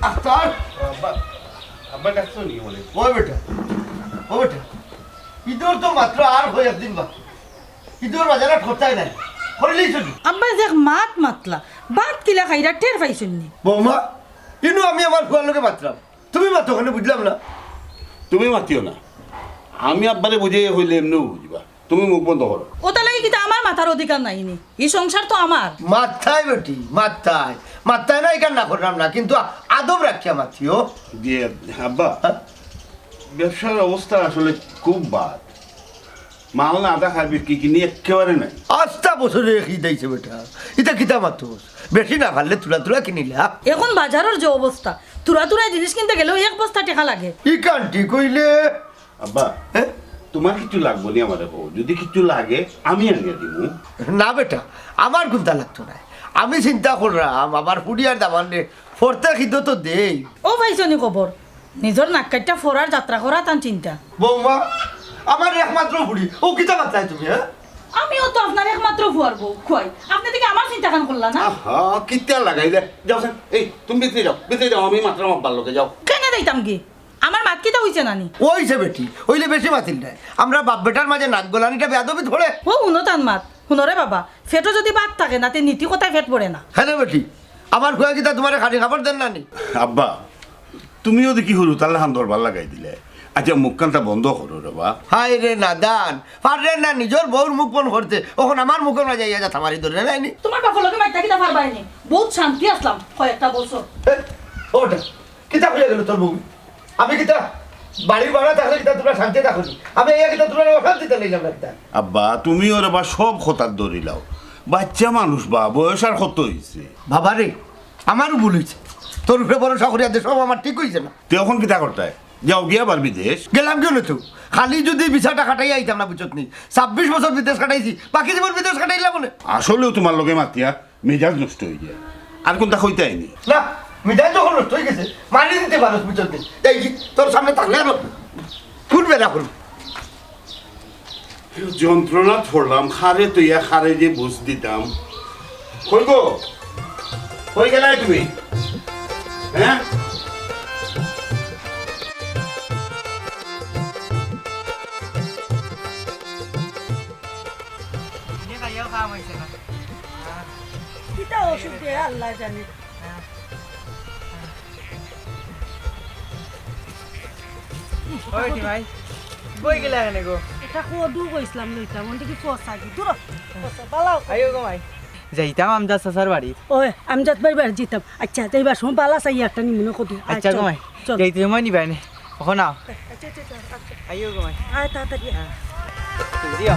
আফতার আব্বা ডাকছো নি বলে ও বেটা ঈদর তো মাত্র আর হয়ে একদিন বাকি ঈদর বাজারে খরচাই নাই করিলেই শুনি আব্বা দেখ মাত মাতলা বাত কিলা খাইরা টের পাইছুন নি বৌমা ইনু আমি আমার ফুয়ার লোকে মাত্রাম তুমি মাত্র ওখানে বুঝলাম না তুমি মাতিও না আমি আব্বারে বুঝে হইলে এমনিও বুঝবা তুমি মুখ বন্ধ করো ওটা লাগি কিন্তু আমার মাথার অধিকার নাই নি এই সংসার তো আমার মাথায় বেটি মাথায় না এখান না করলাম না কিন্তু আদব রাখিয়া মাথিও দিয়ে আব্বা ব্যবসার অবস্থা আসলে খুব বাদ মাল না আদা খাবি কি কিনি একেবারে নাই 8 বছরে কি দিয়েছে বেটা এটা কিতা মাত্র বেশি না পারলে তুলা কিনিলা এখন বাজারের যে অবস্থা তুরা জিনিস কিনতে গেলেও এক বস্তা টাকা লাগে ই কান্টি কইলে আব্বা হ্যাঁ তোমার কিছু লাগবো নি আমার যদি কিছু লাগে আমি আনিয়ে দিব না বেটা আমার গুন্তা লাগতো না আমি চিন্তা করলাম আমার ফুডিয়ার দামানে ফরতে খিদ তো দেই ও পাইছনি খবর নিজের নাক কাটটা ফরার যাত্রা করা তার চিন্তা বৌমা আমার একমাত্র ফুডি ও কিতা মাত্রায় তুমি হ্যাঁ আমিও তো আপনার একমাত্র ফুয়ার বউ খুয়াই আপনি থেকে আমার চিন্তা কান করলা না হ্যাঁ কিতা লাগাইলে যাও স্যার এই তুমি বেঁচে যাও আমি মাত্র আব্বার লোকে যাও কেন দিতাম কি আমার মাত কিতা হইছে নানি ওইছে বেটি হইলে বেশি মাতিল নাই আমরা বাপ বেটার মাঝে নাক গলানিটা বেয়াদবি ধরে ও শুনো তান মাত শুনরে বাবা ফেটো যদি বাদ থাকে না তে নীতি কথায় ফেট পড়ে না হ্যাঁ বেটি আমার খুয়া কিতা তোমার খালি খাবার দেন নানি আব্বা তুমিও দেখি হরু তাহলে হান দরবার লাগাই দিলে আচ্ছা মুখখানটা বন্ধ করো রে বা হাই রে নাদান পারলে না নিজের বউর মুখ বন করতে ওখন আমার মুখের মাঝে ইয়া যা থামারি ধরে নাইনি তোমার বাপর লোকে মাইতা কিতা পারবাইনি বহুত শান্তি আসলাম কয়েকটা বছর ওটা কিতা হয়ে গেল তোর বউ আমি কিতা বাড়ির বাড়া থাকলে কিতা তোমরা শান্তি থাকো আমি এই কিতা তোমরা অশান্তিতে নিলাম না কিতা আব্বা তুমিও রে বা সব খতার ধরিলাও বাচ্চা মানুষ বা বয়স আর কত হয়েছে বাবা রে আমারও ভুল হয়েছে তোর উপরে বড় সকরিয়া দেশ সব আমার ঠিক হয়েছে না তুই এখন কিতা করতায় যাও গিয়া বার বিদেশ গেলাম কেন তো খালি যদি বিছাটা কাটাই আইতাম না বুঝত নি 26 বছর বিদেশ কাটাইছি বাকি জীবন বিদেশ কাটাইলাম মনে আসলেও তোমার লগে মাতিয়া মেজাজ নষ্ট হয়ে যায় আর কোনটা হইতে আইনি না মিঠাই যখন নষ্ট হয়ে গেছে মানি দিতে পারো বুঝত নি এই তোর সামনে থাকলে আর ফুটবে না করবো যন্ত্রণা ধরলাম খারে তুইয়া খারে যে বুঝ দিতাম কই গো কই গেলাই তুমি হ্যাঁ কিতা ওষুধ দে আল্লাহ জানে ওইটি ভাই বই গেলে এখানে গো এটা কদু কইছিলাম লইতাম মন দেখি পচা কি দূর পচা বালাও আইও গো ভাই যাইতাম আমজাদ চাচার বাড়ি ওই আমজাদ ভাই বাড়ি যেতাম আচ্ছা যাইবার সময় বালা চাই একটা নিমুনো কদু আচ্ছা গো ভাই যাইতে সময় নিবাই নে এখন আও আইও গো ভাই আয় তাড়াতাড়ি দিও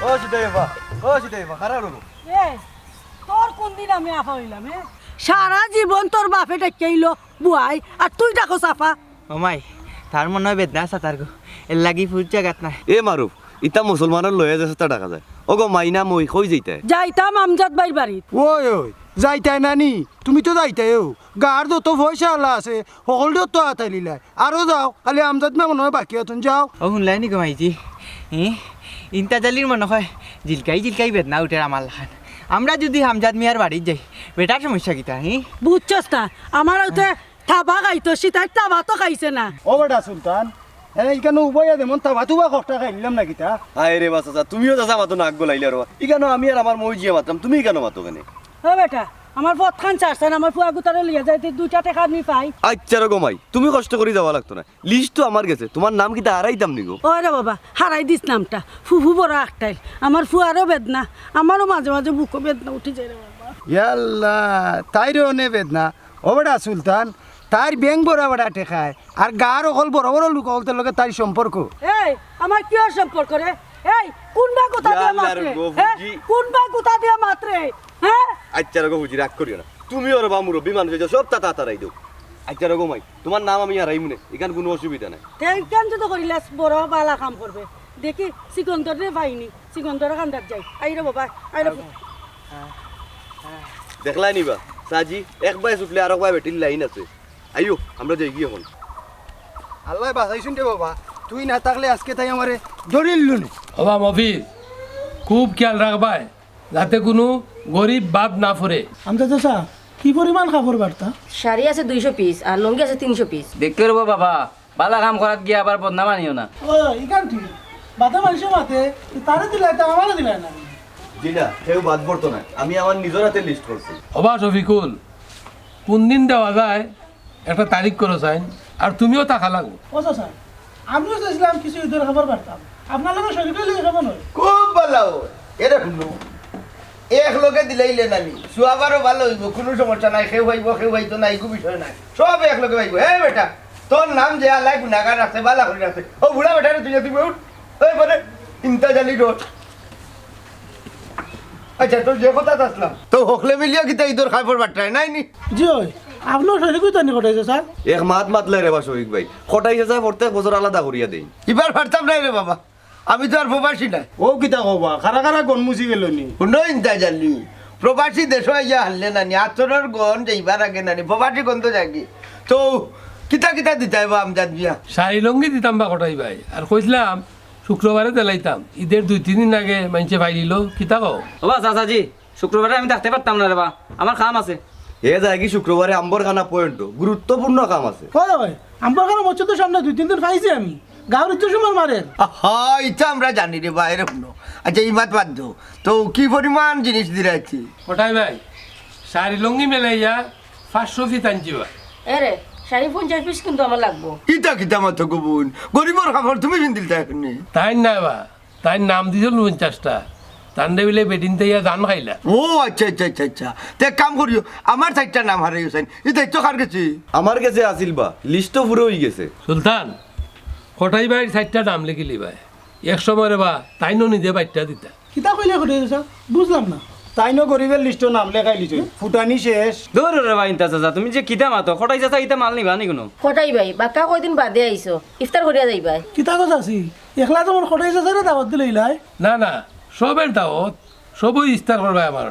ও সিটাই বা খারাপ রবো তোর কোন দিন আমি আফা হইলাম সারা জীবন তোর বাপে ডাকাইলো বুয়াই আর তুই ডাকো সাফা ও মাই তার মনে হয় বেদনা আছে তার গো এর লাগি ফুট জায়গাত নাই এ মারুফ ইতা মুসলমানের লয়ে যাচ্ছে তা ডাকা যায় ও গো মাইনা মই কই যাইতে যাইতাম আমজাদ ভাই বাড়িত ওই যাইতাই নানি তুমি তো যাইতাইও গার যত পয়সা আলা আছে সকলটা তো আতাই লিলাই আরো যাও খালি আমজাদ মে মনে হয় বাকি হতুন যাও ও শুনলাই নি গো মাইজি ইনতা জালির মনে হয় জিলকাই বেদনা উঠে আমার লাখান আমরা যদি হামজাদ মিয়ার বাড়িত যাই বেটার সমস্যা কিতা বুঝছস না আমার ওতে থাবা খাইতো সিতাই থাবা তো খাইছে না ও বেটা সুলতান এইখানে উভয়া দেমন তাবা তুবা কষ্টা খাইলাম না কিতা আয় রে বাস চাচা তুমিও চাচা মাতো নাক গলাইলে আর ইকানো আমি আর আমার মই জিয়া মাতলাম তুমি কেন মাতো কেনে ও বেটা আমার পথ খান চারছেন আমার ফুয়া গুতারে লিয়ে যাইতে দুইটা টাকা আমি পাই আচ্ছা রে গোমাই তুমি কষ্ট করে যাওয়া লাগতো না লিস্ট তো আমার গেছে তোমার নাম কি তা হারাইতাম নি গো ওরে বাবা হারাই দিস নামটা ফুফু বড় একটাই আমার ফুয়ারও বেদনা আমারও মাঝে মাঝে বুকও বেদনা উঠে যায় রে বাবা ইয়াল্লা তাইরও নে বেদনা ও বেটা সুলতান তার ব্যাং বড় বড় টেকায় আর গার অকল বড় বড় লোক হলতে লগে তার সম্পর্ক এই আমার কি সম্পর্ক রে এই কোনবা কথা দিয়া মাত্রে কোনবা কথা দিয়া মাত্রে হ্যাঁ আচ্ছা রে গো বুঝি রাগ করিও না তুমি আর বামুর বিমান হয়ে যাও সব তা তাড়াই দাও আচ্ছা রে গোমাই তোমার নাম আমি হারাই মনে এখানে কোনো অসুবিধা নাই তেল কেন তো করিলাস বড় বালা কাম করবে দেখি সিকন্দর রে ভাইনি সিকন্দর কান্দার যাই আই রে বাবা আই রে দেখলাই নিবা সাজি একবার উঠলে আর একবার বেটির লাইন আছে আইও আমরা যাই গিয়ে এখন আল্লাহ বাঁচাইছুন রে বাবা তুই না থাকলে আজকে তাই আমারে ধরিল নে বাবা মফিজ খুব খেয়াল রাখবাই যাতে কোনো গরিব বাদ না পড়ে। আমজাদ চাচা কি পরিমাণ কাপড় বার্তা? শাড়ি আছে 200 পিস আর লঙ্গি আছে 300 পিস। দেখতে রবো বাবা, বালা কাম করাত গিয়ে আবার বদনাম আনিও না। ও ইকান ঠিক বাতা মানুষে মাতে তারে দিলাই তা আমারও দিলাই না। জি না, কেউ বাদ পড়তো না, আমি আমার নিজের হাতে লিস্ট করছি। অবা শফিকুল, কোন দিন দেওয়া যায় একটা তারিখ করো চাইন, আর তুমিও টাকা লাগো। ও চাচা আমিও চাইছিলাম কিছু ঈদের খবর পারতাম, আপনার লোকের শরীরে লিখে খাবেন হয়। খুব ভালো এরে শুনো, এক লোকে দিলাইলে নানি শুয়াবারও ভালো হইব, কোনো সমস্যা নাই। কেউ হইব কেউ হইতো না, এইগু বিষয় নাই, সব এক লোকে হইব। হে বেটা, তোর নাম যে আল্লাহ গুনাগার আছে, বালা করে আছে। ও বুড়া বেটা তুই তুই উঠ, ওই বলে চিন্তা জানি রোড। আচ্ছা তোর যে কথা আসলাম তো হকলে মিলিয়ে কিতা ইদর খাইবার বাট্টায় নাই নি? জি ওই আপনার শরীরে কই তানি কটাইছে স্যার? এক মাত মাতলে রে বা শফিক ভাই, খটাই চাচা প্রত্যেক বছর আলাদা করিয়া দেই। এবার পারতাম নাই রে বাবা, আমি তো আর প্রবাসী নাই। ও কিতা কবা খারা খারা গন মুছি গেল নি? শুনো ইন্তা জানি প্রবাসী দেশ ইয়া হারলে নানি আচরণের গন যাইবার আগে নানি প্রবাসী গন তো জাগি তো কিতা কিতা দিতাই বা আমজাদ বিয়া। শাড়ি লঙ্গি দিতাম বা কটাই ভাই, আর কইছিলাম শুক্রবারে দেলাইতাম। ঈদের 2-3 দিন আগে মানুষে ভাই দিল, কিতা কও? বাবা চাচাজি, শুক্রবারে আমি থাকতে পারতাম না রে বা, আমার কাম আছে। এ যায় কি শুক্রবারে আম্বর খানা পয়েন্ট গুরুত্বপূর্ণ কাম আছে। হয় হয় আমার কারণে মচ্ছ তো সামনে 2-3 দিন পাইছি আমি গাঁর ইচ্ছু সময় মারেন। হ্যাঁ ইচ্ছা আমরা জানি রে বা, এরকম ন। আচ্ছা এই মাত বাদ দো, তো কি পরিমাণ জিনিস দিরাইছি? কটাই ভাই শাড়ি লঙ্গি মেলাইয়া 500 ফিট আনছি ভাই। এরে শাড়ি 50 পিস কিন্তু আমার লাগবো। কিতা কিতা মাত গোবন গরিবর খাবার তুমি বিন্দিল তাই এখানে? তাই নাই বা, তাই নাম দিছিল 50টা, তান্ডে বিলে বেদিন তাইয়া ধান খাইলা। ও আচ্ছা আচ্ছা আচ্ছা আচ্ছা, তো এক কাম করিও, আমার চারটা নাম হারাই গেছেন, এই দায়িত্ব কার গেছি? আমার কাছে আসিল বা, লিস্টও পুরো হয়ে গেছে। সুলতান, কটাই ভাই 4টা নাম লিখিলি ভাই, এক সময় রে বা তাই নিজে বাইরটা দিতা। কিতা কইলে কটাইছে স্যার বুঝলাম না। তাই নো গরিবের লিস্ট নাম লেখাই লিছ, ফুটানি শেষ। দূর রে বা ইন্তা চাচা, তুমি যে কিতা মাতো, খটাই চাচা ইতা মাল নিবা নি কোনো? কটাই ভাই বাক্কা কয়দিন বাদে আইছো, ইফতার করিয়া যাইবাই। কিতা কথা আছি একলা তোমার কটাইছে স্যার দাওয়াত দিলে ইলাই? না না, সবের দাওয়াত, সবই ইস্তার করবে আমার।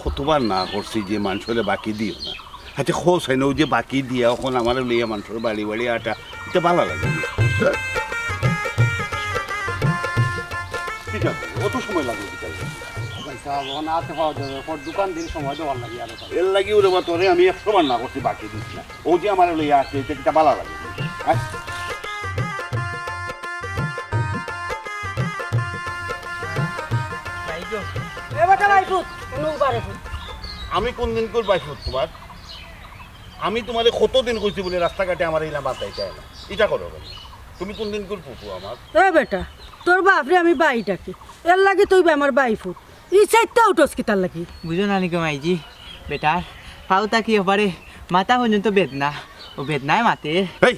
কতবার না করছি যে মানুষের বাকি দিও না, হাতে খোঁজ হয় না যে বাকি দিয়া এখন আমার লইয়া মানুষের বাড়ি বাড়ি আটা, এটা ভালো লাগে না। ঠিক আছে, কত সময় লাগবে এর লাগি ওরে বা তোরে আমি 100 বার না করছি বাকি দিস না, ও যে আমার লইয়া আছে এটা ভালো লাগে। আমি কোন দিন করে পাইছি তোমার? আমি তোমাদের কতদিন কইছি বলে রাস্তাঘাটে আমার এইলাম বাতাইতে না, এটা করো কেন? তুমি কোন দিন করে ফুটু আমার? এ বেটা, তোর বাপরে আমি বাই ডাকি, এর লাগে তুই আমার বাই ফুট ই চাইতে উঠোস কি তার লাগি? বুঝো না নিকো মাইজি, বেটার পাউতা কি হবারে মাথা পর্যন্ত বেদনা, ও বেদনায় মাতে। এই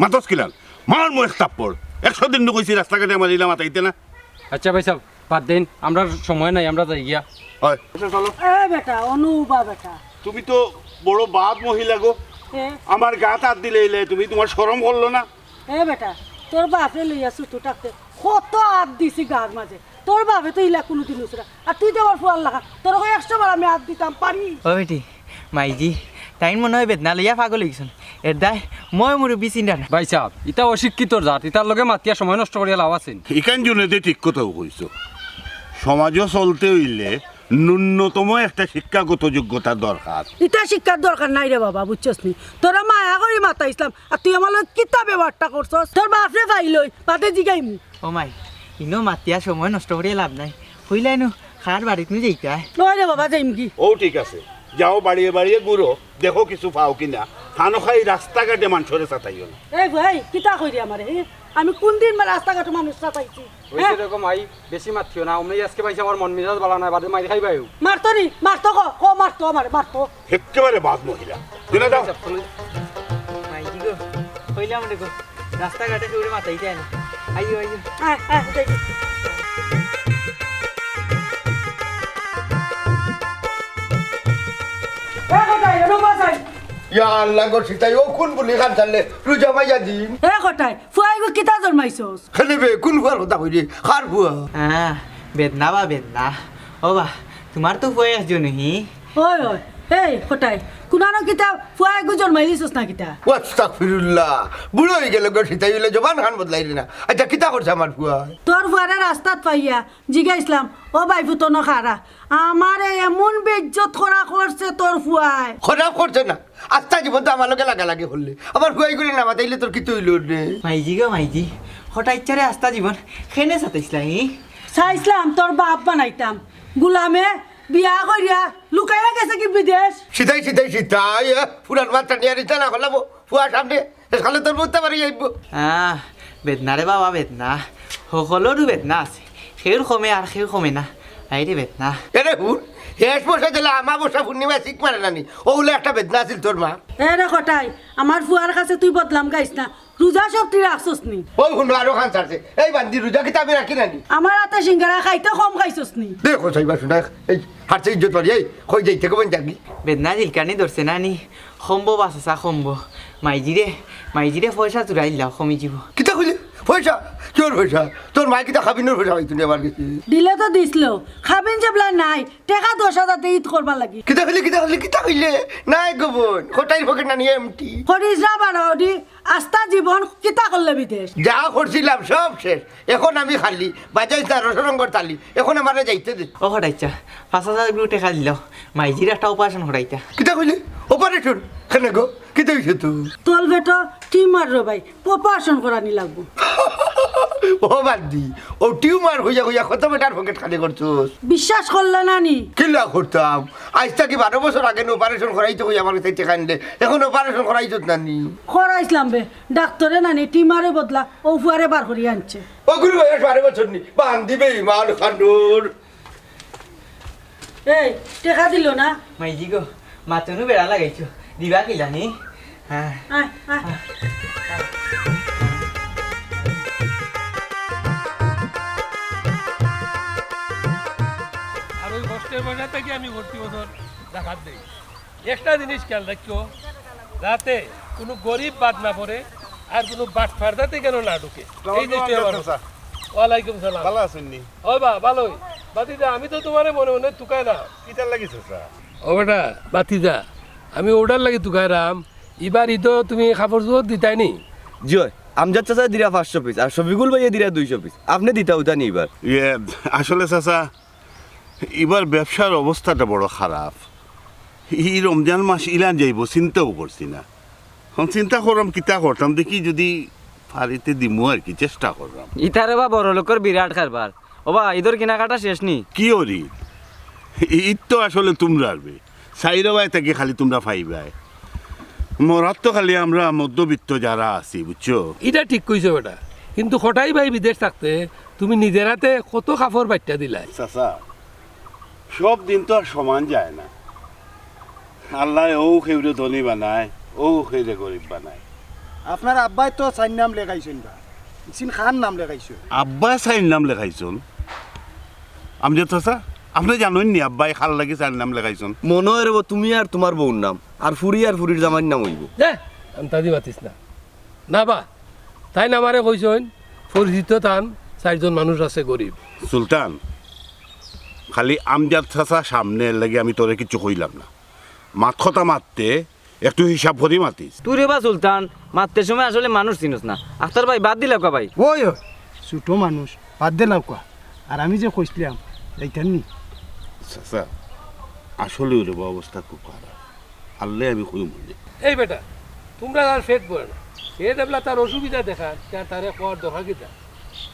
মাতস কিলাল মার মো একটা পড়, 100 দিন কইছি রাস্তাঘাটে আমার এইলাম বাতাইতে না। আচ্ছা ভাই সাহেব বাদ দেন, আমরা সময় নাই, আমরা যাই গিয়া। হয় আচ্ছা চলো। এ বেটা অনুবা বেটা, তুমি তো বড় বাদ মহিলা গো, আমার গাত হাত দিলে এলে তুমি, তোমার শরম করলো না? এ বেটা তোর বাপরে লইয়া ছুটু টাকতে কত হাত দিছি গার মাঝে, তোর বাপে তো ইলা কোনোদিন উচরা, আর তুই তো আমার ফুয়ার লাগা, তোর 100 বার আমি হাত দিতাম পারি? ও বেটি মাইজি, তাই মনে হয় বেদনা লইয়া পাগল হইছন, এর দায় মই মুরব্বী চিন্তা না। ভাই সাহেব ইটা অশিক্ষিতর জাত, ইটার লগে মাতিয়া সময় নষ্ট করিয়া লাভ আছে? এখান জন্যতে ঠিক কথাও কইছো, সমাজও চলতে হইলে ন্যূনতম একটা শিক্ষাগত যোগ্যতা দরকার। ইটা শিক্ষার দরকার নাই রে বাবা, বুঝছস নি? তোরা মায়া করি মাতা ইসলাম, আর তুই আমার লগে কিতা ব্যবহারটা করছস? তোর বাপরে ভাই লই বাদে জিগাইমু। ও মাই, ইনো মাতিয়া সময় নষ্ট করিয়া লাভ নাই, হইলাইনো খার বাড়িত নি যাইতা। নয় রে বাবা যাইম কি? ও ঠিক আছে, যাও বাড়িয়ে বাড়িয়ে ঘুরো, দেখো কিছু পাও কিনা, থানো খাই রাস্তাঘাটে মানুষের চাতাইও না। এই ভাই কিতা কইরি আমারে? আমি কোন দিন রাস্তাঘাটে মানুষ চাতাইছি? এরকম আই বেশি মারতিও না, অমনি আজকে পাইছে আমার মন মেজাজ ভালো নাই, বাদে মারি খাইবাই। মারতো নি, মারতো কো মারতো আমারে মারতো। একেবারে বাদ মহিলা দিনে দাও। মাইজি গো হইলাম রে গো, রাস্তাঘাটে চুরে মাথাই যায় না। আইও আইও যাই। এ কোথায় এনো বাসাই? ইয়া আল্লাহ গো শিতাই, ও কোন বলি খান চাললে রুজা মাইয়া দিন এ কোথায় ফুয়াই গো কিতা জন্মাইছস? খেলিবে কোন ফুয়ার কথা কইলি? খার ফুয়া? হ্যাঁ বেদনা বা বেদনা। ও বা তোমার তো হয়ে আসছো নি? ওই ওই এই কোথায় কুনানো কিতা ফুয়া একু জন্মাইলিছস না কিতা আস্তাগফিরুল্লাহ বুড়ো হয়ে গেল গো সিতাই হইলে জবান খান বদলাইলি না আচ্ছা কিতা করছে আমার ফুয়া তোর ফুয়ারে রাস্তাত পাইয়া জিগাইছিলাম ও বাইফু তো নখারা আমারে এমন বেজ্জত করা করছে তোর ফুয়ায় খারাপ করছে না আস্তা জীবন তো আমার লগে লাগালাগি করলে আমার ফুয়াই করে না মাতাইলে তোর কিছু হইল রে মাইজি গো মাইজি হঠাৎ ইচ্ছারে আস্তা জীবন খেনে সাতাইছিলা চাইছিলাম তোর বাপ বানাইতাম গুলামে বিয়া করিয়া লুকাইয়া গেছে কি বিদেশ সিতাই সিতাই সিতাই পুরান বাচ্চা নিয়ে রিতা না করলাম ফুয়া সামনে খালে তোর বুঝতে পারি যাইব বেদনা রে বাবা বেদনা সকলোরও বেদনা আছে সেউর কমে আর সেউ কমে না আইরে বেদনা এরে হুন শেষ বসে দিলে আমার বসা পূর্ণিমা শিখ মারে নানি ওগুলো একটা বেদনা আছিল তোর মা এরে কটাই আমার ফুয়ার কাছে তুই বদলাম গাইস না রোজা শক্তি রাখছস নি ওই হুন আরো খান ছাড়ছে এই বান্দি রোজা কিতা আমি রাখি নানি আমার হাতে সিঙ্গারা খাইতে কম খাইছস নি দেখো সাইবা শুনা এই হারছে ইজ্জত পারি এই কই যাইতে কবেন যাবি বেদনা জিলকানি ধরছে না নি সম্ভ বাসা সম্ভ মাইজিরে পয়সা চুরাই দিলাম কমি যাব কিতা কইলে পয়সা তোর পয়সা তোর মা কিতা খাবি পয়সা পাইতো আমার কাছে দিলে তো দিছিল খাবিন যেবলা নাই টাকা 10,000 দিয়ে ঈদ করবা লাগি কিতা কইলে নাই গোবন কোটাই পকেট না নিয়ে এমটি হরিস না বাড়ি আস্থা জীবন কিতা করলে বিদেশ যা করছিলাম সব শেষ এখন আমি খালি বাজাই না রসরঙ্গর তালি এখন আমারে যাইতে দে ও হঠাইছা 5,000 গুলো টাকা দিল মাইজির একটা অপারেশন হরাইতা কিতা কইলে অপারেশন কেন গো কিতা হইছে তো তোল বেটো টিমার রে ভাই অপারেশন করানি লাগবো ও বান্দি ও টিউমার হইয়া হইয়া কত বেটার পকেট খালি করছস বিশ্বাস করলে নানি কিলা করতাম আজ থেকে 12 বছর আগে অপারেশন করাইতে হই আমার কাছে টাকা নিলে এখন অপারেশন করাইছত নানি করাইছিলাম বে ডাক্তারে নানি টিমারে বদলা ও ফুয়ারে বার করিয়া আনছে ও গুরু বয়স 12 বছর নি বান্দি বেঈমান খান্ডুর এই টাকা দিল না মাইজি গো মাতনু বেড়া লাগাইছো দিবা কি জানি হ্যাঁ আয় আয় আর ওই কষ্টের পয়সা থেকে আমি ভর্তি বছর দেখাত দিই একটা জিনিস খেয়াল রাখিও যাতে কোনো গরিব বাদ না পড়ে আর কোনো বাট ফার্দাতে কেন না ঢুকে এই যে ওয়ালাইকুম সালাম ভালো আছেননি ও বা ভালোই বাতিজা আমি তো তোমারে মনে মনে তুকাই না কিটার লাগিছে স্যার ও বেটা বাতিজা আমি ওটার লাগে তুকাই রাম এবার ঈদও তুমি কাপড় জোর দিতাই নি জয় আমজাদ চাচা দিরা 500 পিস আর শফিকুল ভাইয়া দিরা 200 পিস আপনি দিতা উতা নি এবার আসলে চাচা এবার ব্যবসার অবস্থাটা বড় খারাপ এই রমজান মাস ইলান যাইব চিন্তাও করছি না চিন্তা করলাম কিতা করতাম দেখি যদি ফারিতে দিমু আর কি চেষ্টা করলাম ইতারে বা বড় লোকের বিরাট কারবার ও বা ঈদের কেনাকাটা শেষ নি কি ওরি ঈদ তো আসলে তোমরা আসবে সাইরবাই থেকে খালি তোমরা ফাইবাই মরাত তো খালি আমরা মধ্যবিত্ত যারা আছি বুঝছো এটা ঠিক কইছো বেটা কিন্তু হঠাই ভাই বিদেশ থাকতে তুমি নিজের হাতে কত কাপড় বাচ্চা দিলাই চাচা সব দিন তো আর সমান যায় না আল্লাহ ও খেউরে ধনী বানায় ও খেউরে গরিব বানায় আপনার আব্বাই তো চার নাম লেখাইছেন বা ইসিন খান নাম লেখাইছে আব্বা সাইর নাম লেখাইছন আমি চাচা আপনি জানেন নি আব্বাই খাল লাগি চার নাম লেখাইছন মনে হয় রে তুমি আর তোমার বউর নাম আর ফুরির জামাইর নাম হইব আমি তাদি মাতিস না না বা তাই না আমারে কইছেন পরিচিত টান 4জন মানুষ আছে গরিব সুলতান খালি আমজাদ চাচা সামনে লাগে আমি তোরে কিছু কইলাম না মাথা মারতে একটু হিসাব করে মাতিস তুই রে বা সুলতান মারতে সময় আসলে মানুষ চিনস না আখতার ভাই বাদ দিলে কা ভাই ওই ওই ছোটো মানুষ বাদ দিলাম কোয়া আর আমি যে কইছিলাম এইটার নি চাচা আসলে ওর অবস্থা খুব খারাপ আল্লাহ আমি কই মনে এই বেটা তোমরা আর ফেট পড়ে না এ দেবলা তার অসুবিধা দেখা তারে কোয়ার দরকার কিতা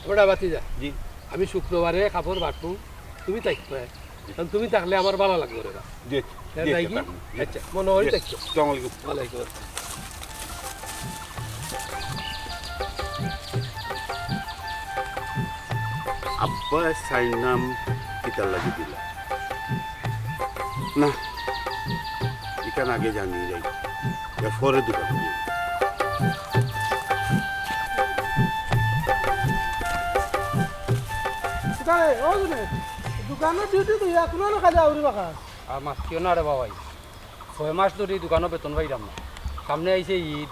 বেটা বাতি যা জি আমি শুক্রবারে কাপড় বাটবো তুমি থাকবে কারণ তুমি থাকলে আমার ভালো লাগবে রে বা জি তাই কি আচ্ছা মনে হয় থাকছো আসসালামু আলাইকুম ওয়ালাইকুম আসসালাম আব্বা সাইর নাম কিতার লাগি দিলা না এখান আগে জানিয়ে যাই এরপরে দোকান দোকানের ডিউটি তো কোনো খালি আউরি বাকা আর মাস কিয় না রে বাবাই 6 মাস ধরে দোকানও বেতন পাইলাম না সামনে আইছে ঈদ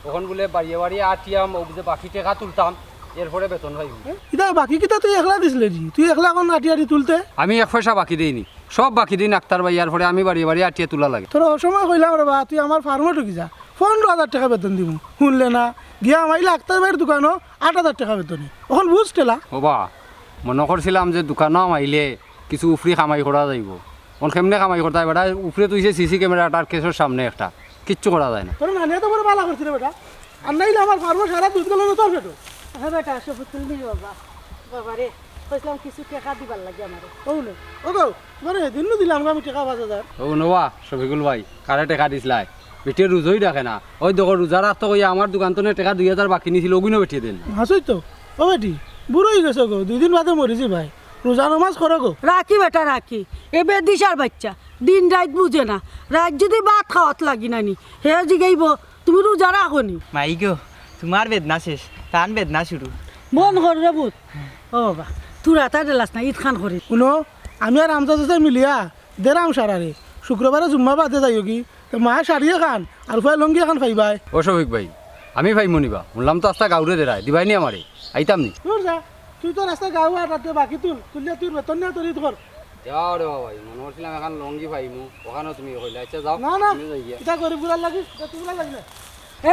তখন বলে বাড়িয়ে বাড়িয়ে আটিয়াম ও যে বাকি টাকা তুলতাম এরপরে বেতন পাইব এটা বাকি কিটা তুই একলা দিছিলে জি তুই একলা এখন আটি আটি তুলতে আমি 1 পয়সা বাকি দেইনি সব বাকি দিন আক্তার ভাইয়ার পরে আমি বাড়ি বাড়ি আটিয়ে তোলা লাগে। তোর অসময় কইলাম রে বা তুই আমার ফার্মে ঢুকি যা 15,000 টাকা বেতন দিব, শুনলে না? গিয়া মাইলে আক্তার ভাইয়ের দোকানও 8,000 টাকা বেতনই। এখন বুঝ টেলা ও বা মনে করছিলাম যে দোকানও মাইলে কিছু উফরি কামাই করা যাইব। অন কেমনে কামাই করতে হয় বেটা? উপরে তুইছে সিসি ক্যামেরাটার কেসের সামনে একটা, কিচ্ছু করা যায় না। তোর নানিয়া তো বড় ভালো করছি রে বেটা, আর নাইলে আমার ফার্মে সারা দুধ গেল তোর পেটো। হ্যাঁ বেটা সবুজ তুলবি বাবা। বাবা রে কইলাম কিছু টাকা দিবার লাগে আমার। ওগুলো ও গো মানে দিন দিলাম আমি টাকা 5,000। ও নোয়া শফিকুল ভাই কারে টাকা দিসলাই? বেটিয়ে রোজই রাখে না, ওই দেখো রোজা রাখতে কইয়া আমার দোকান তো টাকা 2,000 বাকি নিছিল, ওগুলো বেটিয়ে দেন। হাসুই তো ও বেটি বুড়ো হয়ে গেছে গো, 2 দিন বাদে মরিছি ভাই। রোজা নামাজ করো গো। রাখি বেটা রাখি, এবার দিশার বাচ্চা দিন রাত বুঝে না। রাত যদি ভাত খাওয়াত লাগি নানি হে জিগাইব তুমি রোজা রাখো নি। মাই গো তোমার বেদনা শেষ, তান বেদনা শুরু। মন কর রে বুত। ও বাবা তুরা তা দেলাস না ঈদ খান করি। শুনো আমি আর আমজা চাচা মিলিয়া দেরাম সারারে শুক্রবারে জুম্মা বাদে যাইও কি তো মা শাড়িয়ে খান আর ফুয়া লঙ্গি খান ফাইবাই। ও শফিক ভাই আমি ভাই মনিবা বললাম তো আস্তা গাউরে দেরাই দিবাই নি আমারে, আইতাম নি। তোর যা তুই তো রাস্তা গাও আর রাতে বাকি তুললে তুই বেতন নিয়ে তোর ঈদ কর। যাও রে বাবা, মনে করছিলাম এখন লঙ্গি পাইমু, ওখানেও তুমি কইলা আচ্ছা যাও। না না তুমি যাই গিয়া। এটা গরিব বুড়ার লাগিস তুই বুড়া লাগি না।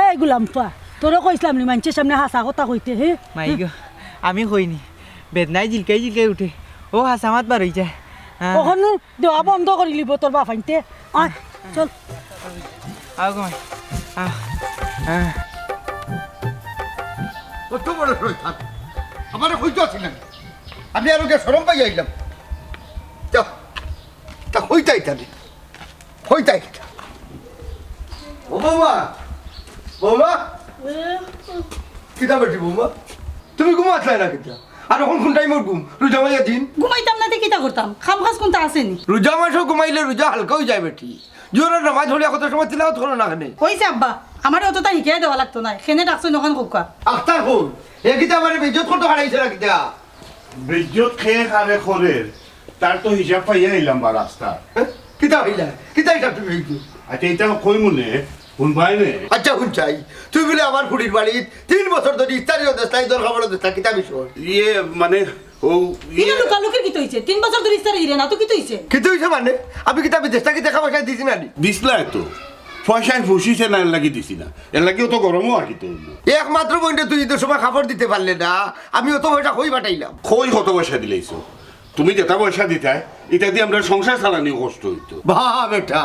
এই গুলাম পা তোরা কইসলাম নি মানুষের সামনে হাসা কথা কইতে হে। মাই গো আমি কইনি, বেদনায় জিলকাই জিলকাই উঠে, ও হাসামাত বার হয়ে যায়। ওখানে দেওয়া বন্ধ করে লিব তোর বাফাইতে। আয় চল আও গো মাই কত বড় শয়তান, আমার হইতো ছিলেন আমি আর ওকে শরম পাই আইলাম। যাও তা হইতাই তাহলে হইতাই। ও বৌমা, বৌমা কিতা বেটি বৌমা, তুমি ঘুমাচ্লাই না কিতা? আর এখন কোন টাইমর ঘুম? রোজা মাইয়া দিন ঘুমাইতাম না কিতা করতাম, খাম খাস কোনটা আসেনি। রোজা মাসও ঘুমাইলে রোজা হালকা হয়ে যায় বেটি। জোরের নামাজ হলে কত সময় তিলাওয়াত করো না কেন? কইছে আব্বা আমার অতটা শিখাই দেওয়া লাগতো না, খেনে ডাকছো নখন কোকা। আখতার হল এ কিতা মানে বেজত করতে হারাইছে না কিতা? বেজ্জত খেয়ে খারে খরের তার তো হিসাব পাইয়া এলাম বা রাস্তা। কিতা হইলা কিতা হিসাব তুমি হইতো? আচ্ছা এটা কই মনে শুনবাই নে? আচ্ছা শুন চাই তুই বলে আমার ফুড়ির বাড়িত 3 বছর ধরে ইস্তারিও দেশ নাই, দর খাবার দেশ কিতা বিষয়? ইয়ে মানে ও ইনে লুকালুকির কি হইছে? 3 বছর ধরে ইস্তার ইরে না তো কি হইছে? কিতা হইছে মানে আমি কিতা বিদেশটা কি দেখা পয়সা দিছি না? দিসলা তো পয়সায় ফুসিছে না, এর লাগি দিছি না, এর লাগিও তো গরমও আর কি তো একমাত্র বইটা তুই ঈদের সময় খাবার দিতে পারলে না, আমি অত পয়সা কই পাঠাইলাম। কই কত পয়সা দিলেইছো তুমি? যেটা পয়সা দিতে এটা দিয়ে আমরা সংসার চালানি কষ্ট হইতো। বাহ বেটা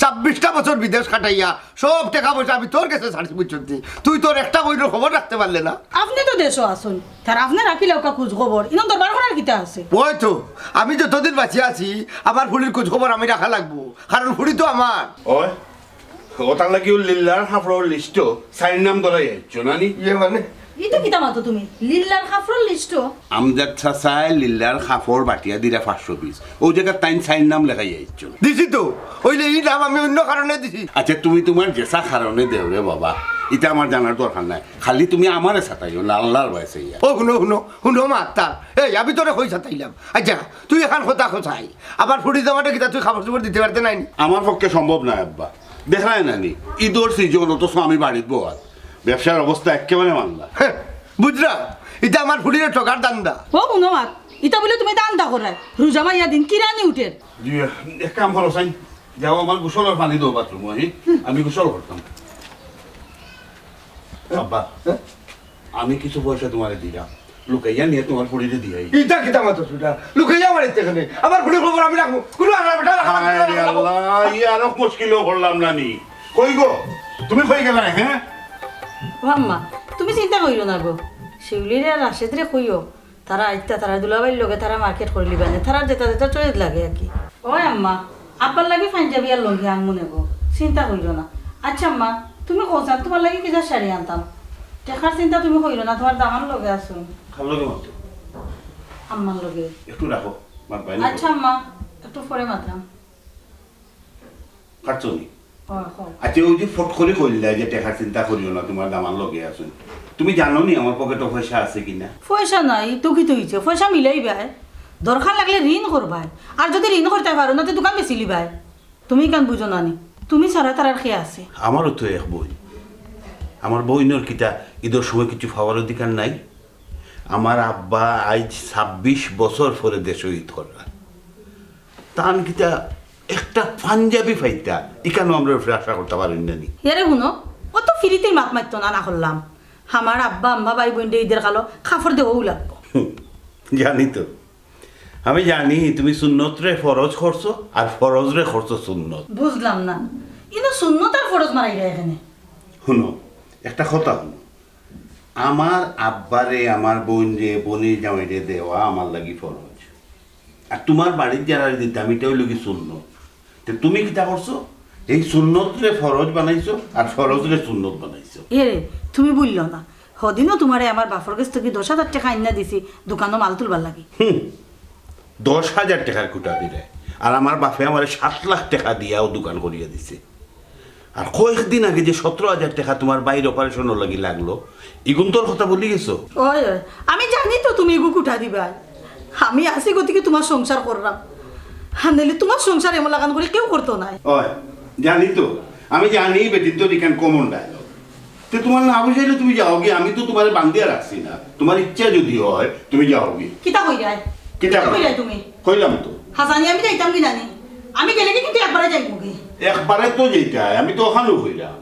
26টা বছর বিদেশ খাটাইয়া সব টাকা পয়সা আমি তোর কাছে ছাড়ছি বুঝছি, তুই তোর একটা বইটার খবর রাখতে পারলে না। আপনি তো দেশও আসুন তার আপনি রাখিলে ওকা খোঁজ খবর ইনো দরবার করার কিতা আছে? ওই তো আমি যতদিন বাঁচিয়ে আছি আমার ফুলির খোঁজ খবর আমি রাখা লাগবো, কারণ ফুলি তো আমার। ওই ওটার লাগিও লিল্লার হাফড়র লিস্ট সাইন নাম ধরাই আইছো নানি? ইয়ে মানে ইতো কিতা মাতো তুমি লিল্লার খাফরল লিস্ট? আমজাদ চাচাই লিল্লার খাফর বাটিয়া দিরা 500 পিস, ও জায়গা তাইন সাইন নাম লেখাই আইছো। দিছি তো ওইলে এই নাম আমি অন্য কারণে দিছি। আচ্ছা তুমি তোমার জেসা কারণে দেও রে বাবা, এটা আমার জানার দরকার নাই, খালি তুমি আমারে সাতাইও না আল্লাহর বয়সে। ও শুনো শুনো শুনো মা তার এই আমি তোরে কই সাতাইলাম। আচ্ছা তুই এখন কথা খোঁচাই আমার ফুড়ি জামাটা কিতা তুই খাবার চুপড় দিতে পারতে নাই? আমার পক্ষে সম্ভব নয় আব্বা, দেখায় নানি ঈদর সিজন অথচ আমি বাড়িত বোয়াত, ব্যবসার অবস্থা একেবারে মানলা। বুঝলা এটা আমার ফুড়ির ঠকার দান্দা। ও গুনমাত ইতা বলে তুমি দান্দা করায় রোজা মাইয়া দিন কিরানি উঠের। এক কাম করো সাইন, যাও আমার গোসলের পানি দেবো বাথরুম, আমি গোসল করতাম। আব্বা আমি কিছু পয়সা তোমারে দিলাম, লুকাইয়া নিয়ে তোমার ফুড়িতে দিয়াই। ইটা কিতা মাতো সুটা লুকাইয়া আমার এখানে আমার ফুড়ির খবর আমি রাখবো কোনো আর বেটা আল্লাহ ই আরো মুশকিলও করলাম নানি। কই গো তুমি কই গেলা? হ্যাঁ ও আম্মা তুমি চিন্তা করিও না গো, শিউলিরে আর রাশেদরে কইও তারা আইতা তারা দুলাবাইর লগে তারা মার্কেট করে লিবানে, তারা যেটা যেটা চয়েস লাগে আর কি। ওই আম্মা আব্বার লাগে পাঞ্জাবি আর লঙ্গি আনমু নেব, চিন্তা করিও না। আচ্ছা আম্মা তুমি কোথাও তোমার লাগে কিনা শাড়ি আনতাম, দেখার চিন্তা তুমি করিও না, তোমার দামান লগে আসো। খালো কে মাত্র আম্মার লগে একটু রাখো মার বাইরে। আচ্ছা আম্মা একটু পরে মাতাম। কাটছনি? আচ্ছা ওই যে ফট করে কইলা যে টাকার চিন্তা করিও না, তোমার দামান লগে আছো, তুমি জানো নি আমার পকেটে পয়সা আছে কিনা? পয়সা নাই তো কি তো হইছে, পয়সা মিলাইবাই, দরকার লাগলে ঋণ করবাই, আর যদি ঋণ করতে পারো না তো দোকান বেশি লিবাই। তুমি কেন বুঝো নানি, তুমি ছাড়া তার খেয়ে আছে। আমারও তো এক বই, আমার বইনের কিতা ঈদের সময় কিছু খাওয়ার অধিকার নাই? আমার আব্বা আজ 26 বছর পরে দেশ ঈদ করলাম, তান কিতা একটা পাঞ্জাবি ফাইতা ইকানো আমরা আশা করতে পারি না নি এরে শুনো অত ফিরিতে মাত মারতো না না করলাম আমার আব্বা আম্মা ভাই বোন ঈদের কালো খাফর দেবও লাগবো জানি তো আমি জানি তুমি সুন্নত রে ফরজ করছো আর ফরজ রে করছো সুন্নত বুঝলাম না কিন্তু শূন্যত আর ফরজ মারাই রে এখানে শুনো একটা কথা শুনো আমার আব্বারে আমার বোন রে বোনের জামাইরে দেওয়া আমার লাগি ফরজ আর তোমার বাড়ির যারা দিতাম এটাও লাগি সুন্নত তো তুমি কিটা করছো এই সুন্নত রে ফরজ বানাইছো আর ফরজ রে সুন্নত বানাইছো এরে তুমি বললো না হদিনও তোমারে আমার বাপর কাছ থেকে 10,000 টাকা আইনা দিছি দোকানও মাল তুলবার লাগি 10,000 টাকার কুটা দিলে আর আমার বাপে আমার 7 লাখ টাকা দিয়াও দোকান করিয়া দিছে আর কয়েকদিন আগে যে 17,000 টাকা তোমার বাইরে অপারেশনও লাগি লাগলো ইগুন তোর কথা বলি গেছো ওই ওই আমি জানি তো তুমি এগু কুঠা দিবা আমি আসি গতিকে তোমার সংসার করলাম হানেলি তোমার সংসার এমন লাগান করে কেউ করতো না ওই জানি তো আমি জানি বেটি তোর এখান কমন ডায়লগ তো তোমার না বুঝাইলে তুমি যাওগে আমি তো তোমার বান্ধিয়া রাখছি না তোমার ইচ্ছা যদি হয় তুমি যাওগে কিতা কই যায় কিতা কই যায় তুমি কইলাম তো হাসানি আমি যাইতাম কি জানি আমি গেলে কি কিন্তু একবারে যাইব কি একবারে তো যেটা আমি তো ওখানেও কইলাম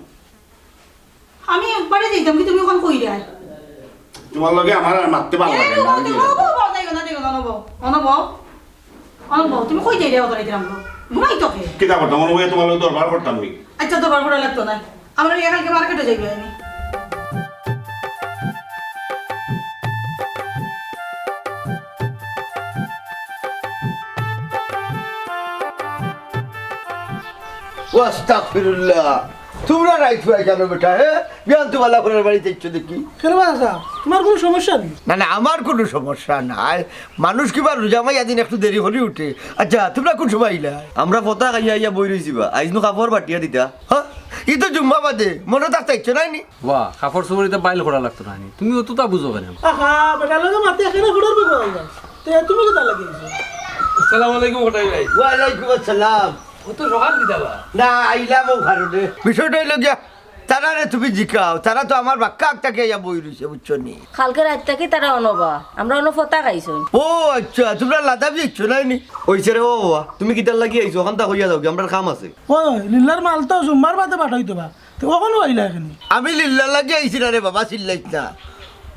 আমি একবারে যাইতাম কি তুমি ওখান কই যায় তোমার লগে আমার আর মারতে পারবো না তুমি কই যাই রে ওদের দিলাম ঘুমাই তোকে কিতা করতাম মনে হয় তোমার লগে দরবার করতাম নি আচ্ছা তো বার করা লাগতো না আমরা কালকে মার্কেটে যাইবে আমি আস্তাগফিরুল্লাহ তোমরা রাইট হয়ে কেন বেটা হ্যাঁ বিয়ান তোমালা করে বাড়িতে ইচ্ছো দেখি কেন বাসা তোমার কোনো সমস্যা নেই না না আমার কোনো সমস্যা নাই মানুষ কিবা রোজামাই এদিন একটু দেরি হলে উঠে আচ্ছা তোমরা কোন সময় আইলা আমরা পতা খাইয়া ইয়া বই রইছি বা আইজ নো কাপড় বাটিয়া দিতা হ্যাঁ ই তো জুম্মা বাদে মনে থাকতে ইচ্ছো নাই নি বাহ কাপড় চোপড়িতে বাইল করা লাগতো না তুমি অতটা বুঝো কেন আহা বেটা লগে মাতে এখানে ঘুরার বেগা তে তুমি কি তা লাগিয়েছো আসসালামু আলাইকুম কোটাই ভাই ওয়ালাইকুম আসসালাম ও তো সকাল দিদাবা না আইলাম ও ভারতে বিষয়টা হইল গিয়া তারা রে তুমি জিকাও তারা তো আমার বাক্কা একটাকে ইয়া বই রইছে বুঝছো নি কালকে রাত থেকে তারা অনবা আমরা অন ফতা খাইছো ও আচ্ছা তোমরা লাদাব ইচ্ছো নাই নি ওইছে রে ও বাবা তুমি কিতার লাগি আইছো ওখান তা হইয়া যাও কি আমরা কাম আছে ওই লিল্লার মাল তো জুম্মার বাদে পাঠাইতো বা তো কখনো আইলা এখানে আমি লিল্লা লাগে আইছি না রে বাবা চিল্লাইছ না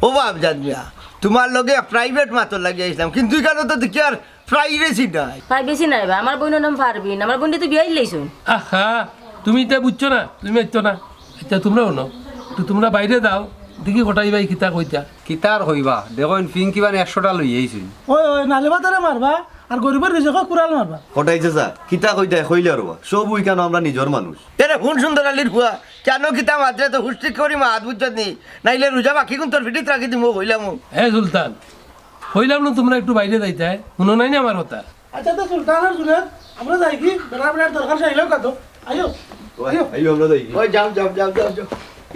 ও বাপ জানমিয়া তোমার লগে প্রাইভেট মাতর লাগে আইছিলাম কিন্তু এখানে তো দেখি আর প্রাইভেসি নাই ভাই বেশি নাই বা আমার বোনের নাম পারবিন আমার বোনটি তো বিয়াই লাইছো আহা তুমি এটা বুঝছো না তুমি এতো না আচ্ছা তোমরাও ন তো তোমরা বাইরে দাও দেখি কোটাই ভাই কিতা কইতা কিতার হইবা দেখো ফিং কিবা 100টা লই আইছি ওই ওই নালে বাতারে মারবা আর গরিবের রিজেক কুড়াল মারবা কটাইছে যা কিতা কইতা কইলে আর বা সব উই কেন আমরা নিজর মানুষ এরে হুন সুন্দর আলির হুয়া কেন কিতা মাত্রে তো হুষ্টি করি মা হাত বুঝছত নি নাইলে রোজা বাকি কোন তোর ভিডিত রাখি দিমু কইলাম হ্যাঁ সুলতান হইলাম না তোমরা একটু বাইরে যাইতে শুনো নাই না আমার কথা আচ্ছা তো সুলতান আর জুনেদ আমরা যাই কি বেড়া বেড়ার দরকার চাইলেও কাতো আইও আইও আইও আমরা যাই ওই যাও যাও যাও যাও যাও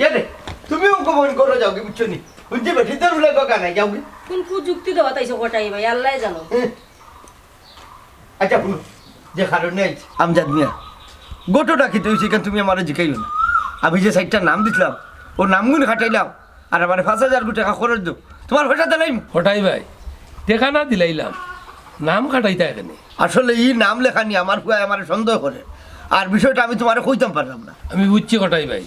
এরে তুমি অঙ্ক মন করো যাও কি বুঝছো নি বুঝতে বেঠি তোর বলে কাকা নাই যাও কি কোন যুক্তি দেওয়া তাইছো কোটাই ভাই আল্লাহ জানো আচ্ছা শুনো যে কারণে আইছি আমজাদ মিয়া গোটোটা কি তুই সেখানে তুমি আমার জিকাইও না আমি যে সাইডটার নাম দিছিলাম ও নামগুন খাটাইলাম আর আমার 5,000 টাকা খরচ দেব তোমার পয়সা দিলাম কোটাই ভাই দেখা না দিলাইলাম নাম কাটাইতা এখানে আসলে এই নাম লেখা নিয়ে আমার হুয়া আমার সন্দেহ করে আর বিষয়টা আমি তোমার কইতাম পারলাম না আমি বুঝছি কোটাই ভাই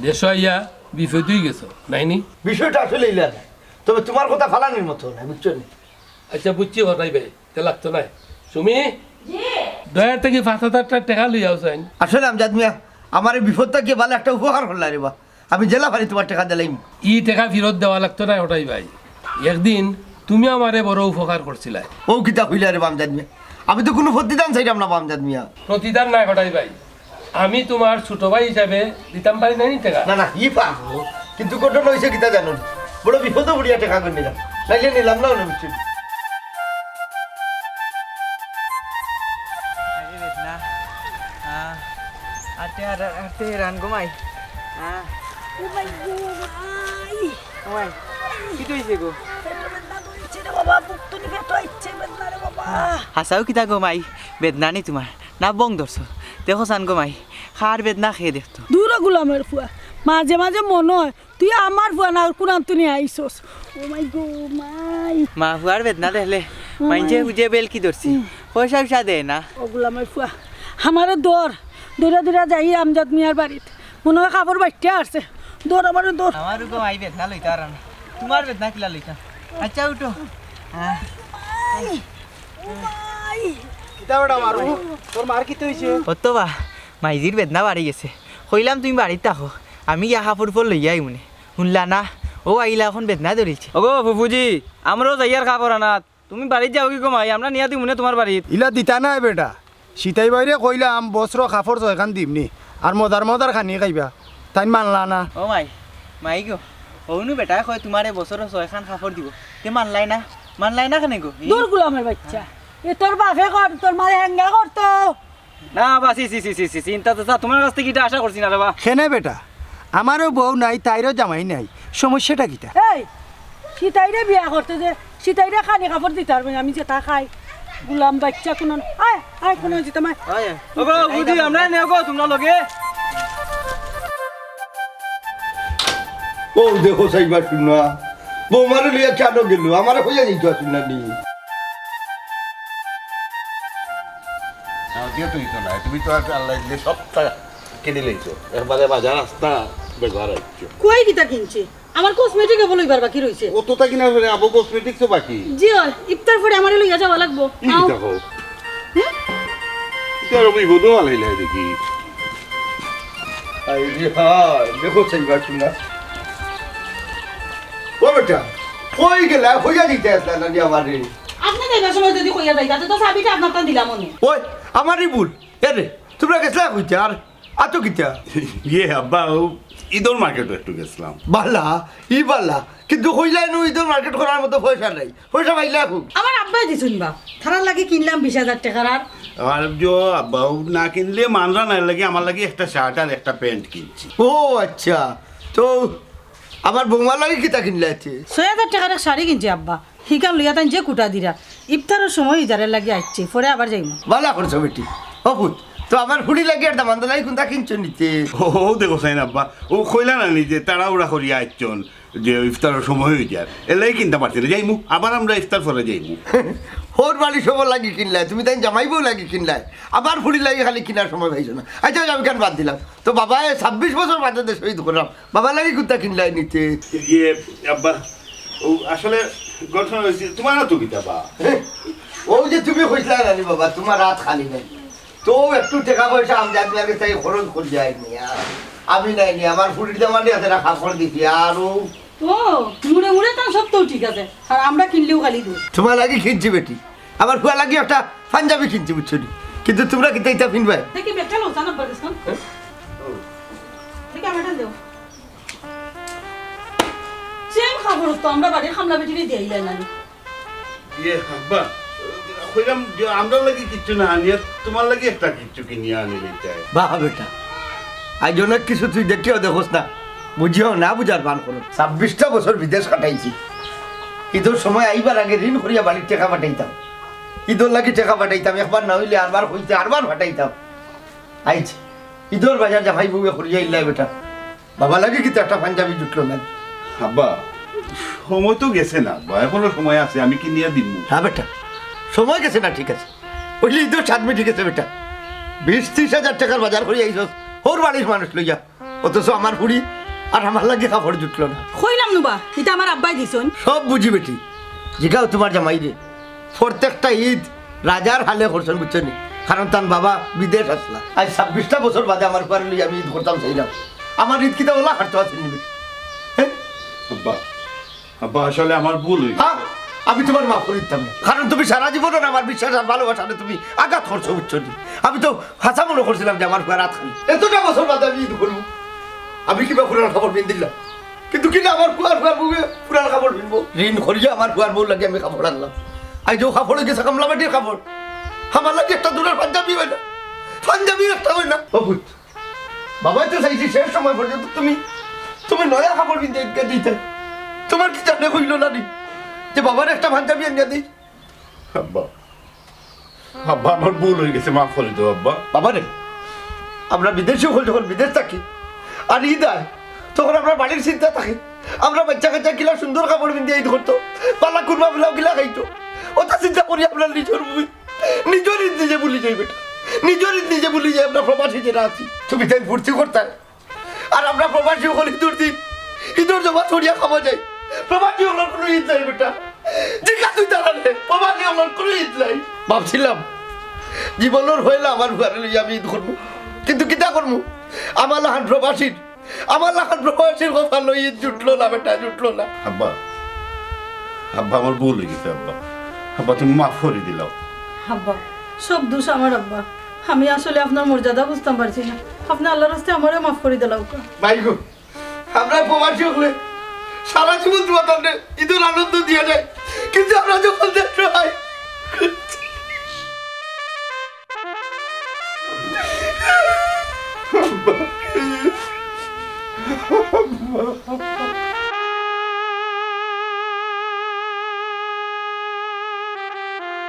দেশ আইয়া বিপদই গেছো নাইনি বিষয়টা আসলে ইলা নাই তবে তোমার কথা ফালানির মতো না বুঝছো নি আচ্ছা বুঝছি কোটাই ভাই তে লাগতো না তুমি দয়ার থেকে 5,000 টাকা লই আউছেন আসলে আমজাদ মিয়া আমার এই বিপদটা কি ভালো একটা উপকার করলা রে বা আমি জেলা ভারি তোমার টাকা দিলাম ই টাকা ফেরত দেওয়া লাগতো না ওটাই ভাই একদিন তুমি আমারে বড় উপকার করছিলে ও কিতা হইলা রে আমজাদ মিয়া আমি তো কোনো প্রতিদান চাইলাম না আমজাদ মিয়া প্রতিদান নাই ওটাই ভাই আমি তোমার ছোট ভাই হিসাবে দিতাম পারি নাই টাকা না না ই পাবো কিন্তু ঘটনা হয়েছে কিতা জানো বড় বিপদে পড়িয়া টাকা করে নিলাম নাইলে নিলাম না বুঝছি রান ঘুমাই কি তুইছে গো হাসাও কিতা ঘুমাই বেদনা নি তোমার না বং ধরছ দেখো সান ঘুমাই খার বেদনা খেয়ে দেখতো দূর গোলামের ফুয়া মাঝে মাঝে মনে হয় তুই আমার ফুয়া না কোরআন তুই আইসস ও মাই গো মাই মা ফুয়ার বেদনা দেখলে মাইনছে বুঝে বেল কি ধরছি পয়সা পয়সা দেয় না ওগুলা আমার ফুয়া আমারে দৌড়া দৌড়া যাই আমজাদ মিয়ার বাড়িত মনে হয় কাপড় বাড়তে আসছে দৌড় আমার দৌড় আমার রকম আই বেদনা লইতে আর না তোমার বেদনা কিলা লইতা আচ্ছা উঠো কিতা বেটা মারু তোর মার কিতে হইছে অত বা মাইজির বেদনা বাড়ি গেছে কইলাম তুমি বাড়িতে থাকো আমি ইয়া কাপড় পর লইয়া মনে শুনলা না ও আইলা এখন বেদনা ধরেছে ওগো ফুফুজি আমরাও যাইয়ার খাবার আনাত তুমি বাড়িতে যাও কি কমাই আমরা নিয়া দিই মনে তোমার বাড়িত ইলা দিতা নাই বেটা সিতাই বাইরে কইলাম বস্ত্র কাপড় ছয়খান দিমনি আর মদার খানি খাইবা তাই মানলা না ও মাই গো ওনু বেটা কয় তোমার বছর 6খান কাপড় দিব তে মানলাই না কেন গো দূর গুলামের বাচ্চা এ তোর বাপে কর তোর মারে হ্যাঙ্গা করতো না বা সি চিন্তা তো তোমার কাছ থেকে এটা আশা করছি না রে বা খেনে বেটা আমারও বউ নাই তাইরও জামাই নাই সমস্যাটা কিতা এই সীতাইরে বিয়া করতে যে সীতাইরে খানি কাপড় দিতে পারবে আমি যে তা খাই গুলাম বাচ্চা কোন আয় আয় কোন যেতে মায় ওগো বুঝি আমরা নেও গো তোমরা লগে ও দেখো সাইবার শুনা বৌমারে লিয়া কেন গেল আমার হইয়া যেত শুনা নি তুমি তো আল্লাহ দিলে সবটা কিনে লইছো একবারে বাজার রাস্তা ব্যবহার হচ্ছে কই কিতা কিনছে আমার কসমেটিক এ বলইবার বাকি রইছে কতটা কিনা ফেলে আবো কসমেটিক্সও বাকি জি ইফতার পরে আমারে লইয়া যাওয়া লাগবো কি দেখো এটা রবি বদো আলাইলা দেখি আই রে হায় দেখো সাইবার শুনা ও বেটা কই গেলা হইয়া দিতে আসলা না আমারে আপনি যাইবার সময় যদি কইয়া যাই তাতে তো চাবিটা আপনার তা দিলাম মনে ওই আমারই ভুল এরে তোমরা গেছলা কইতে আর আতো কিতা ইয়ে আব্বা ঈদর মার্কেটে একটু গেছিলাম বালা বালা কিন্তু হইলাই নো ঈদের মার্কেট করার মতো পয়সা নাই পয়সা পাইলা খুব আমার আব্বাই দিছুন বা থারার লাগে কিনলাম 20000 টাকার আর আর আব্বা না কিনলে মানরা না লাগে আমার লাগে একটা শার্ট আর একটা প্যান্ট কিনছি ও আচ্ছা তো আমার বৌমা লাগে কিতা কিনলে আছে 6000 টাকার এক শাড়ি কিনছে আব্বা হিকাম লইয়া তাই যে কুটা দিরা ইফতারের সময় ইজারে লাগে আসছে পরে আবার যাইম বালা করছো বেটি অপুত তো আমার হুড়ি লাগে আর দামান দলাই কোনটা কিনছো নিতে ও দেখো সাইন আব্বা ও কইলা না নিজে তাড়াহুড়া করিয়া আইছন যে ইফতারের সময় হয়ে যায় এলাই কিনতে পারছি না যাইমু আবার আমরা ইফতার পরে যাইমু হোর বাড়ি সবার লাগি কিনলাই তুমি তাই জামাইবও লাগি কিনলাই আবার ফুড়ি লাগি খালি কিনার সময় পাইছো না আচ্ছা আমি কেন বাদ দিলাম তো বাবা 26 বছর বাদে দেশ শহীদ করলাম বাবা লাগি কোনটা কিনলাই নিতে ইয়ে আব্বা ও আসলে গঠন হয়েছে তোমার না তো কিতাবা ও যে তুমি কইলা রানি বাবা তোমার রাত খালি নাই তো একটু টাকা পয়সা আমি জানি আগে তাই খরচ করে যাইনি আমি নাইনি আমার ফুড়ির দামানি হাতে রাখা করে দিছি আর ও মুড়ে মুড়ে তাও সব তো ঠিক আছে আর আমরা কিনলেও খালি দূর তোমার লাগি কিনছি বেটি আমার ফুয়া লাগি একটা পাঞ্জাবি কিনছি বুঝছো নি কিন্তু তোমরা কি তাইটা কিনবে দেখি বেটা লো জানা বলছ না দেখি আমাটা দেও সেম খবর তো আমরা বাড়ির খামলা বেটিরে দেইলাই না ইয়ে আব্বা কইলাম যে আমরা লাগি কিচ্ছু না আনিয়া তোমার লাগি একটা কিচ্ছু কিনিয়া আনি লইতে বাহ বেটা আজ অনেক কিছু তুই দেখিও দেখোস না বুঝিও না বুঝার বান করো 26টা বছর বিদেশ কাটাইছি ঈদের সময় আইবার আগে ঋণ করিয়া বাড়ির টাকা পাঠাইতাম ঈদের লাগি টাকা পাঠাইতাম একবার না হইলে আরবার হইতে আরবার পাঠাইতাম আইজ ঈদের বাজার জামাই বউয়ে করিয়া ইল্লাই বেটা বাবা লাগে কিন্তু একটা পাঞ্জাবি জুটলো না আব্বা সময় তো গেছে না আব্বা এখনো সময় আছে আমি কিনিয়া দিব হ্যাঁ বেটা সময় গেছে না ঠিক আছে ওইলে ঈদের সাদমি ঠিক আছে বেটা 20-30 হাজার টাকার বাজার করে আইসস ওর বাড়ির মানুষ লইয়া অথচ আমার বুড়ি আর আমার লাগে কাপড় জুটলো না কইলাম নুবা এটা আমার আব্বাই দিছুন সব বুঝি বেটি জিগাও তোমার জামাই রে প্রত্যেকটা ঈদ রাজার হালে করছেন বুঝছো নি কারণ তার বাবা বিদেশ আসলা আজ 26টা বছর বাদে আমার পারে লই আমি ঈদ করতাম চাইলাম আমার ঈদ কিতা ওলা হাঁটতে আছে নিবে হ্যাঁ আব্বা আব্বা আসলে আমার ভুল হইছে হ্যাঁ আমি তোমার মাফ করে দিতাম না কারণ তুমি সারা জীবন আমার বিশ্বাস আর ভালোবাসাতে তুমি আঘাত করছো বুঝছো নি আমি তো হাসা মনে করছিলাম যে আমার রাত খালি এতটা বছর বাদে আমি ঈদ করবো আমি কিবা পুরান খাবার পিন দিলাম কিন্তু কিনা আমার কুয়ার বউয়ে পুরান কাপড় পিনবো ঋণ করিয়া আমার কুয়ার বউ লাগে আমি কাপড় আনলাম আজ যে কাপড়ে গেছে কামলা মাটির কাপড় আমার লাগে একটা দূরের পাঞ্জাবি হয় না পাঞ্জাবি একটা হয় না অভূত বাবাই তো চাইছি শেষ সময় পর্যন্ত তুমি নয়া কাপড় পিনতে দিতে তোমার কি জানে হইল না নি যে বাবার একটা পাঞ্জাবি আনিয়া দিই আব্বা আব্বা আমার ভুল হয়ে গেছে মাফ করে দাও আব্বা বাবা রে আমরা বিদেশে হল যখন বিদেশ থাকি আর ঈদ আয় তখন আমরা বাড়ির চিন্তা থাকে আমরা বাচ্চা কাচ্চা কিলা সুন্দর কাপড় পিনতে ঈদ করতো পালা কুরমা বিলাও কিলা খাইতো ওটা চিন্তা করি আপনার নিজের মুই নিজের ঈদ নিজে ভুলি যাই বেটা, নিজের ঈদ নিজে ভুলি যাই। আমরা প্রবাসী যারা আছি তুমি তাই ফুর্তি করতাম, আর আমরা প্রবাসী হল ঈদুর দিন ঈদুর জমা ছড়িয়া খাওয়া যায়। প্রবাসী হলার কোনো ঈদ নাই বেটা, জিজ্ঞা তুই দাঁড়ালে প্রবাসী হলার কোনো ঈদ নাই। ভাবছিলাম জীবনের হইলে আমার ঘরে লইয়া আমি ঈদ করবো, কিন্তু কিতা করবো? আমার লাখান প্রবাসীর কথা লই ঈদ জুটলো না বেটা, জুটলো না। আব্বা, আব্বা আমার ভুল হয়ে গেছে আব্বা, আব্বা তুমি মাফ করে দিলাও। আব্বা সব দোষ আমার আব্বা, আমি আসলে আপনার মর্যাদা বুঝতাম পারছি না। আপনি আল্লাহর রাস্তায় আমারও মাফ করে দিলাম। ভাই গো, আমরা প্রবাসী হলে সারা জীবন তোমাদের ঈদের আনন্দ দিয়ে যায়, কিন্তু আমরা যখন দেখতে হয়